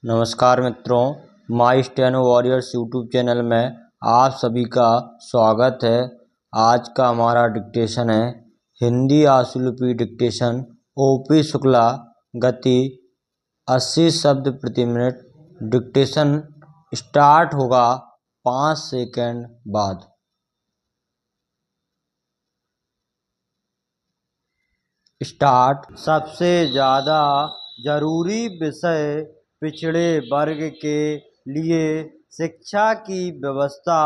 नमस्कार मित्रों, माई steno warriors YouTube channel में आप सभी का स्वागत है। आज का हमारा डिक्टेशन है हिंदी आशुलिपि डिक्टेशन ओपी शुक्ला, गति 80 शब्द प्रति मिनट। डिक्टेशन स्टार्ट होगा 5 सेकंड बाद। स्टार्ट। सबसे ज़्यादा जरूरी विषय पिछड़े वर्ग के लिए शिक्षा की व्यवस्था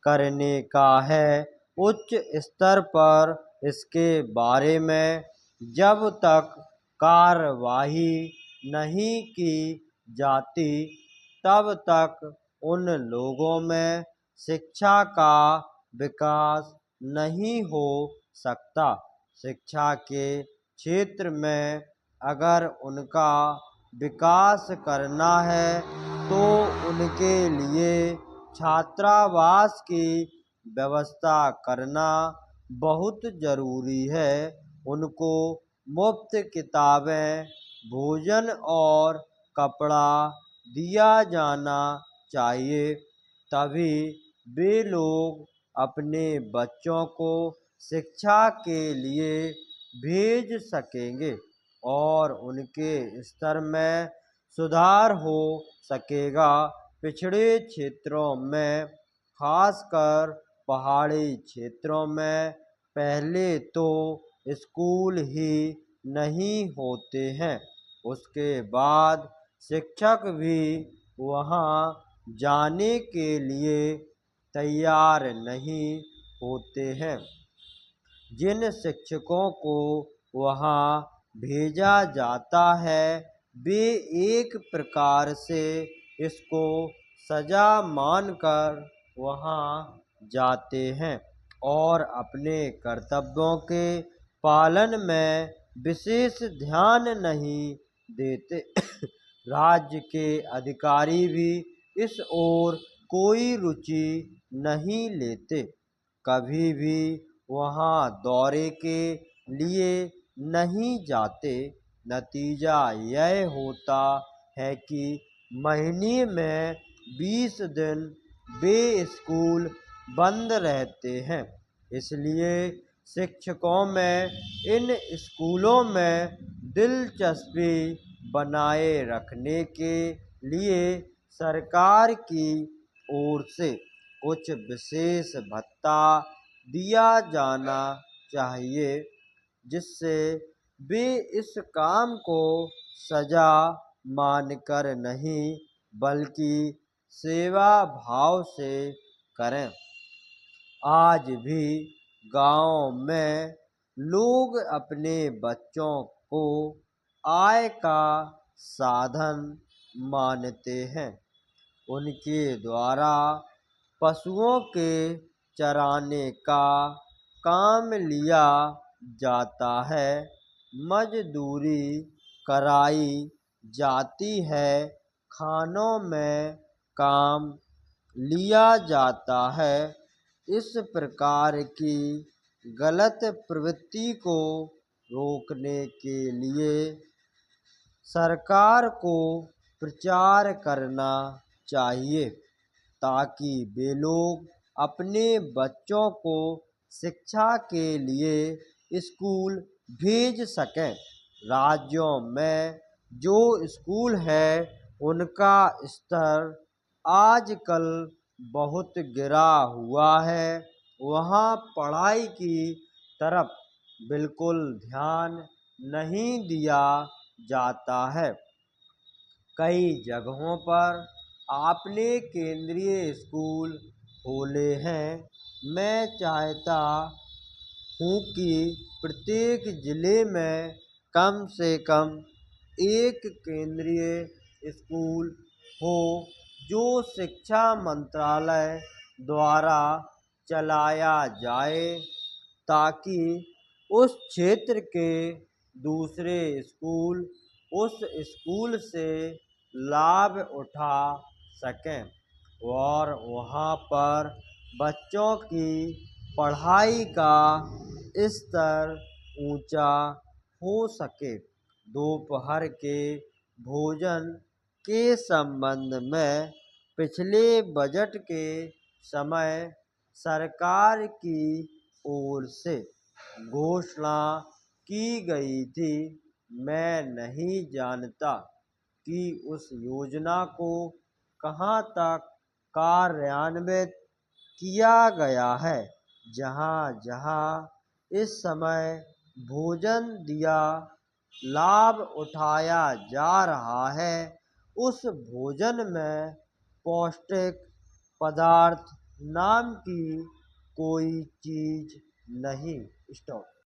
करने का है। उच्च स्तर पर इसके बारे में जब तक कार्यवाही नहीं की जाती तब तक उन लोगों में शिक्षा का विकास नहीं हो सकता। शिक्षा के क्षेत्र में अगर उनका विकास करना है तो उनके लिए छात्रावास की व्यवस्था करना बहुत ज़रूरी है। उनको मुफ्त किताबें, भोजन और कपड़ा दिया जाना चाहिए, तभी वे लोग अपने बच्चों को शिक्षा के लिए भेज सकेंगे और उनके स्तर में सुधार हो सकेगा। पिछड़े क्षेत्रों में, खासकर पहाड़ी क्षेत्रों में, पहले तो स्कूल ही नहीं होते हैं, उसके बाद शिक्षक भी वहाँ जाने के लिए तैयार नहीं होते हैं। जिन शिक्षकों को वहाँ भेजा जाता है वे एक प्रकार से इसको सजा मानकर वहाँ जाते हैं और अपने कर्तव्यों के पालन में विशेष ध्यान नहीं देते। राज्य के अधिकारी भी इस ओर कोई रुचि नहीं लेते, कभी भी वहाँ दौरे के लिए नहीं जाते। नतीजा यह होता है कि महीने में 20 दिन वे स्कूल बंद रहते हैं। इसलिए शिक्षकों में इन स्कूलों में दिलचस्पी बनाए रखने के लिए सरकार की ओर से कुछ विशेष भत्ता दिया जाना चाहिए, जिससे वे इस काम को सजा मानकर नहीं बल्कि सेवा भाव से करें। आज भी गाँव में लोग अपने बच्चों को आय का साधन मानते हैं। उनके द्वारा पशुओं के चराने का काम लिया जाता है, मजदूरी कराई जाती है, खानों में काम लिया जाता है। इस प्रकार की गलत प्रवृत्ति को रोकने के लिए सरकार को प्रचार करना चाहिए ताकि वे लोग अपने बच्चों को शिक्षा के लिए स्कूल भेज सकें। राज्यों में जो स्कूल है उनका स्तर आजकल बहुत गिरा हुआ है, वहाँ पढ़ाई की तरफ बिल्कुल ध्यान नहीं दिया जाता है। कई जगहों पर आपने केंद्रीय स्कूल खोले हैं। मैं चाहता हूँ कि प्रत्येक जिले में कम से कम एक केंद्रीय स्कूल हो जो शिक्षा मंत्रालय द्वारा चलाया जाए, ताकि उस क्षेत्र के दूसरे स्कूल उस स्कूल से लाभ उठा सकें और वहाँ पर बच्चों की पढ़ाई का स्तर ऊंचा हो सके। दोपहर के भोजन के संबंध में पिछले बजट के समय सरकार की ओर से घोषणा की गई थी। मैं नहीं जानता कि उस योजना को कहां तक कार्यान्वित किया गया है। जहां जहां इस समय भोजन दिया लाभ उठाया जा रहा है, उस भोजन में पौष्टिक पदार्थ नाम की कोई चीज नहीं। स्टॉप।